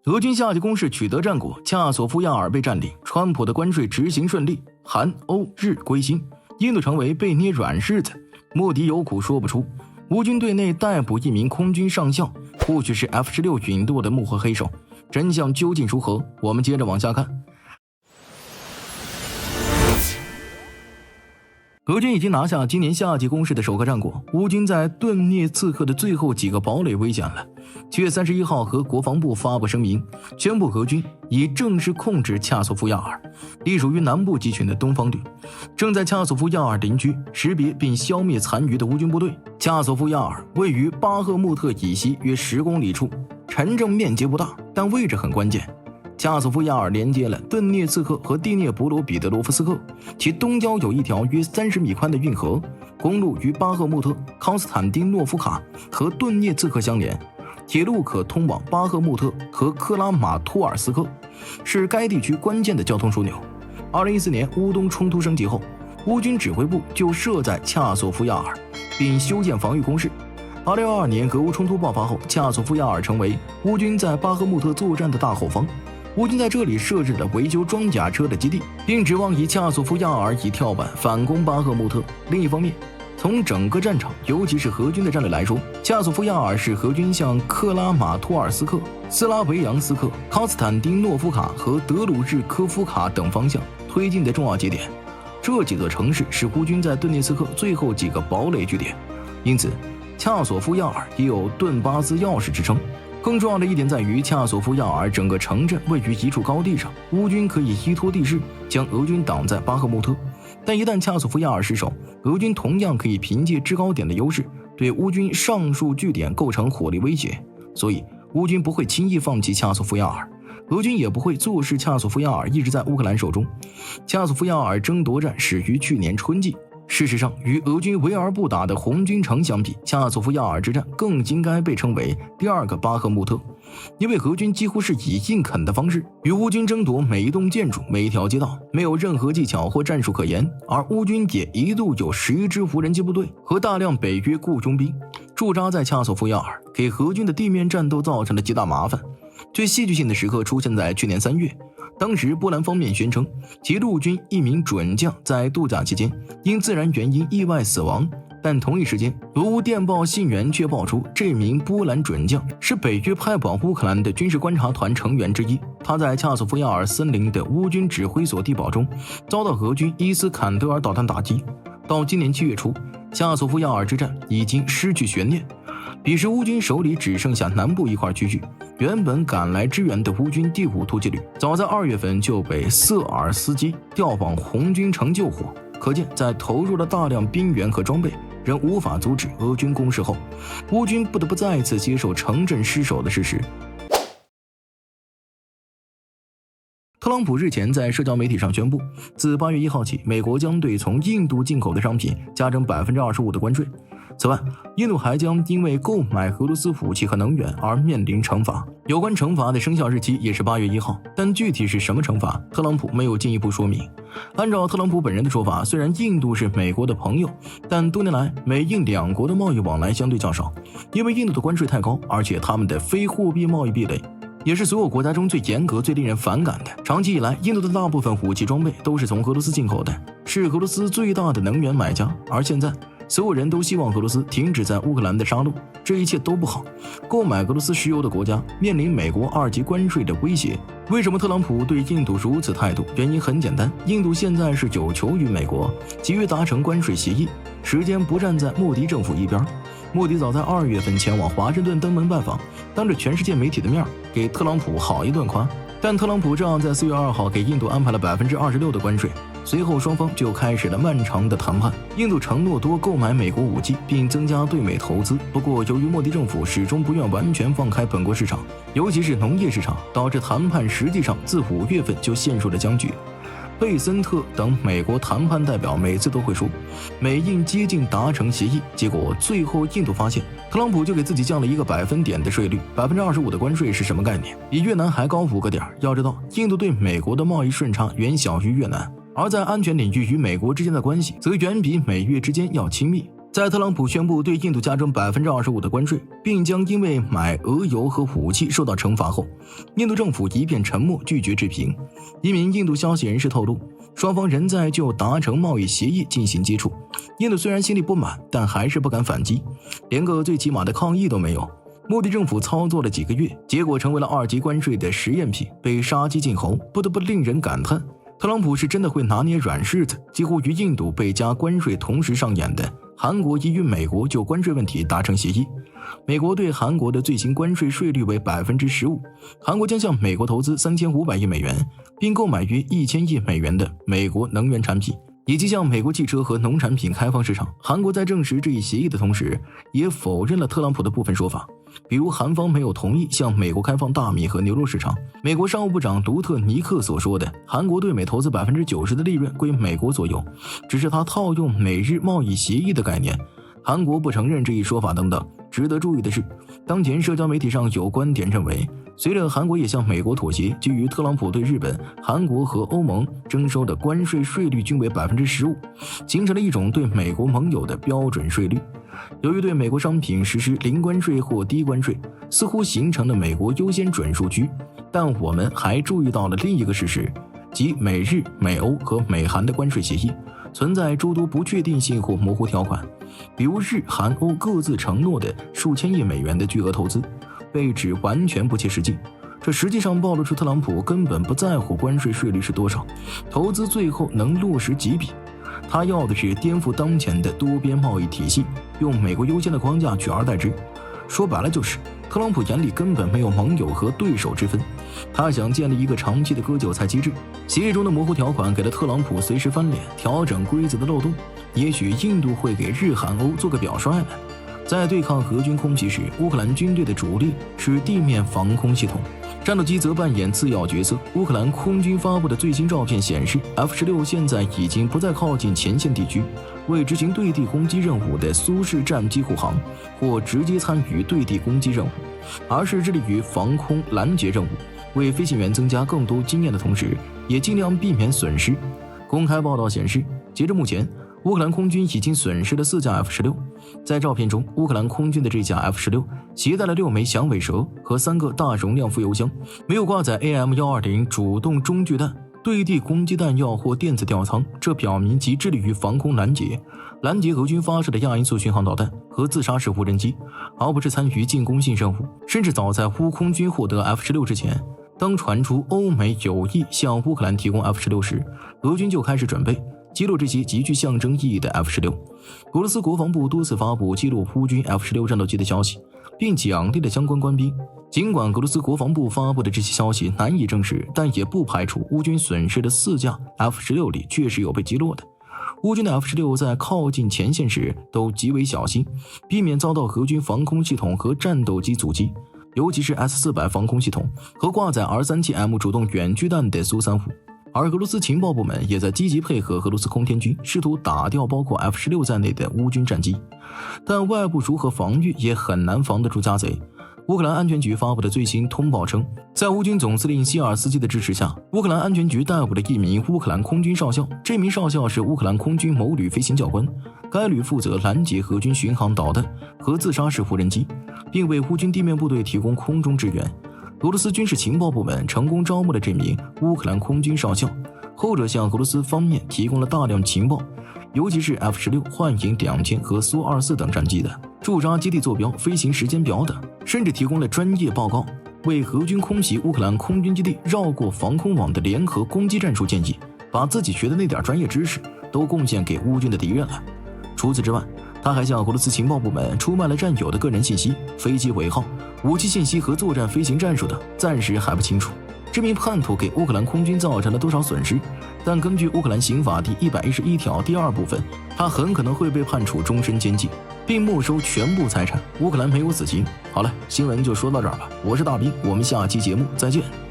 俄军夏季攻势取得战果，恰索夫亚尔被占领，川普的关税执行顺利，韩、欧、日归心，印度成为被捏软柿子。莫迪有苦说不出，乌军队内逮捕一名空军上校，或许是 F-16 陨落的幕后黑手，真相究竟如何？我们接着往下看。俄军已经拿下今年夏季攻势的首个战果，乌军在顿涅茨克的最后几个堡垒危险了。7月31号和国防部发布声明，宣布俄军已正式控制恰索夫亚尔，隶属于南部集群的东方旅，正在恰索夫亚尔邻居识别并消灭残余的乌军部队。恰索夫亚尔位于巴赫穆特以西约10公里处，城镇面积不大，但位置很关键。恰索夫亚尔连接了顿涅茨克和第聂伯罗彼得罗夫斯克，其东郊有一条约30米宽的运河，公路与巴赫穆特、康斯坦丁诺夫卡和顿涅茨克相连，铁路可通往巴赫穆特和克拉马托尔斯克，是该地区关键的交通枢纽。2014年乌东冲突升级后，乌军指挥部就设在恰索夫亚尔，并修建防御工事。2022年俄乌冲突爆发后，恰索夫亚尔成为乌军在巴赫穆特作战的大后方。乌军在这里设置了维修装甲车的基地，并指望以恰索夫亚尔以跳板反攻巴赫穆特。另一方面，从整个战场，尤其是俄军的战略来说，恰索夫亚尔是俄军向克拉马托尔斯克、斯拉维扬斯克、康斯坦丁诺夫卡和德鲁日科夫卡等方向推进的重要节点。这几座城市是乌军在顿涅茨克最后几个堡垒据点，因此恰索夫亚尔也有顿巴斯钥匙之称。更重要的一点在于，恰索夫亚尔整个城镇位于一处高地上，乌军可以依托地势将俄军挡在巴赫穆特。但一旦恰索夫亚尔失守，俄军同样可以凭借制高点的优势对乌军上述据点构成火力威胁，所以乌军不会轻易放弃恰索夫亚尔，俄军也不会坐视恰索夫亚尔一直在乌克兰手中。恰索夫亚尔争夺战始于去年春季，事实上，与俄军围而不打的红军城相比，恰索夫亚尔之战更应该被称为第二个巴赫穆特，因为俄军几乎是以硬啃的方式与乌军争夺每一栋建筑、每一条街道，没有任何技巧或战术可言。而乌军也一度有11支无人机部队和大量北约雇佣兵驻扎在恰索夫亚尔，给俄军的地面战斗造成了极大麻烦。最戏剧性的时刻出现在去年3月。当时波兰方面宣称，其陆军一名准将在度假期间因自然原因意外死亡，但同一时间，俄乌电报信源却爆出这名波兰准将是北约派往乌克兰的军事观察团成员之一。他在恰索夫亚尔森林的乌军指挥所地堡中遭到俄军伊斯坎德尔导弹打击。到今年7月初，恰索夫亚尔之战已经失去悬念，彼时乌军手里只剩下南部一块区域，原本赶来支援的乌军第5突击旅早在2月份就被瑟尔斯基调往红军城救火，可见在投入了大量兵员和装备仍无法阻止俄军攻势后，乌军不得不再次接受城镇失守的事实。特朗普日前在社交媒体上宣布，自8月1号起，美国将对从印度进口的商品加征 25% 的关税。此外，印度还将因为购买俄罗斯武器和能源而面临惩罚。有关惩罚的生效日期也是8月1号，但具体是什么惩罚，特朗普没有进一步说明。按照特朗普本人的说法，虽然印度是美国的朋友，但多年来美印两国的贸易往来相对较少，因为印度的关税太高，而且他们的非货币贸易壁垒也是所有国家中最严格、最令人反感的。长期以来，印度的大部分武器装备都是从俄罗斯进口的，是俄罗斯最大的能源买家。而现在，所有人都希望俄罗斯停止在乌克兰的杀戮，这一切都不好。购买俄罗斯石油的国家面临美国2级关税的威胁。为什么特朗普对印度如此态度？原因很简单，印度现在是有求于美国，急于达成关税协议，时间不站在莫迪政府一边。莫迪早在2月份前往华盛顿登门拜访，当着全世界媒体的面给特朗普好一顿夸。但特朗普这样在4月2号给印度安排了 26% 的关税，随后双方就开始了漫长的谈判。印度承诺多购买美国武器，并增加对美投资。不过，由于莫迪政府始终不愿完全放开本国市场，尤其是农业市场，导致谈判实际上自5月份就陷入了僵局。贝森特等美国谈判代表每次都会说，美印接近达成协议，结果最后印度发现，特朗普就给自己降了1个百分点的税率。25%的关税是什么概念？比越南还高5个点。要知道，印度对美国的贸易顺差远小于越南，而在安全领域与美国之间的关系则远比美越之间要亲密。在特朗普宣布对印度加征25%的关税，并将因为买俄油和武器受到惩罚后，印度政府一片沉默，拒绝置评。一名印度消息人士透露，双方仍在就达成贸易协议进行接触。印度虽然心里不满，但还是不敢反击，连个最起码的抗议都没有。莫迪政府操作了几个月，结果成为了2级关税的实验品，被杀鸡儆猴，不得不令人感叹，特朗普是真的会拿捏软柿子。几乎与印度被加关税同时上演的韩国已与美国就关税问题达成协议，美国对韩国的最新关税税率为 15%， 韩国将向美国投资3500亿美元，并购买约1000亿美元的美国能源产品，以及向美国汽车和农产品开放市场。韩国在证实这一协议的同时，也否认了特朗普的部分说法，比如韩方没有同意向美国开放大米和牛肉市场。美国商务部长卢特尼克所说的韩国对美投资 90% 的利润归美国所有，只是他套用美日贸易协议的概念，韩国不承认这一说法等等。值得注意的是，当前社交媒体上有观点认为，随着韩国也向美国妥协，基于特朗普对日本、韩国和欧盟征收的关税税率均为 15%， 形成了一种对美国盟友的标准税率。由于对美国商品实施零关税或低关税，似乎形成了美国优先准数区。但我们还注意到了另一个事实，即美日、美欧和美韩的关税协议存在诸多不确定性或模糊条款，比如日韩欧各自承诺的数千亿美元的巨额投资被指完全不切实际。这实际上暴露出特朗普根本不在乎关税税率是多少，投资最后能落实几笔，他要的是颠覆当前的多边贸易体系，用美国优先的框架取而代之。说白了就是特朗普眼里根本没有盟友和对手之分，他想建立一个长期的割韭菜机制。协议中的模糊条款给了特朗普随时翻脸调整规则的漏洞，也许印度会给日韩欧做个表率呢。在对抗俄军空袭时，乌克兰军队的主力是地面防空系统，战斗机则扮演次要角色。乌克兰空军发布的最新照片显示， F-16 现在已经不再靠近前线地区，为执行对地攻击任务的苏式战机护航或直接参与对地攻击任务，而是致力于防空拦截任务，为飞行员增加更多经验的同时，也尽量避免损失。公开报道显示，截至目前，乌克兰空军已经损失了4架 F-16。在照片中，乌克兰空军的这架 F-16携带了6枚响尾蛇和3个大容量副油箱，没有挂载 AM-120 主动中距弹、对地攻击弹药或电子吊舱，这表明其致力于防空拦截俄军发射的亚音速巡航导弹和自杀式无人机，而不是参与进攻性任务。甚至早在乌空军获得 F-16之前，当传出欧美有意向乌克兰提供 F-16时，俄军就开始准备击落这些极具象征意义的 F-16。俄罗斯国防部多次发布击落乌军 F-16战斗机的消息，并奖励了相关官兵。尽管俄罗斯国防部发布的这些消息难以证实，但也不排除乌军损失的4架 F-16里确实有被击落的。乌军的 F-16在靠近前线时都极为小心，避免遭到俄军防空系统和战斗机阻击，尤其是 S-400 防空系统和挂载 R-37M 主动远距弹的苏35。而俄罗斯情报部门也在积极配合俄罗斯空天军，试图打掉包括 F-16在内的乌军战机。但外部如何防御也很难防得住家贼。乌克兰安全局发布的最新通报称，在乌军总司令希尔斯基的支持下，乌克兰安全局逮捕了一名乌克兰空军少校。这名少校是乌克兰空军某旅飞行教官，该旅负责拦截俄军巡航导弹和自杀式无人机，并为乌军地面部队提供空中支援。俄罗斯军事情报部门成功招募了这名乌克兰空军少校，后者向俄罗斯方面提供了大量情报，尤其是 F-16、幻影2000和苏24等战机的驻扎基地坐标、飞行时间表等，甚至提供了专业报告，为俄军空袭乌克兰空军基地绕过防空网的联合攻击战术建议，把自己学的那点专业知识都贡献给乌军的敌人了。除此之外，他还向俄罗斯情报部门出卖了战友的个人信息、飞机尾号、武器信息和作战飞行战术等，暂时还不清楚这名叛徒给乌克兰空军造成了多少损失，但根据乌克兰刑法第111条第2部分，他很可能会被判处终身监禁，并没收全部财产。乌克兰没有死刑。好了，新闻就说到这儿吧，我是大兵，我们下期节目再见。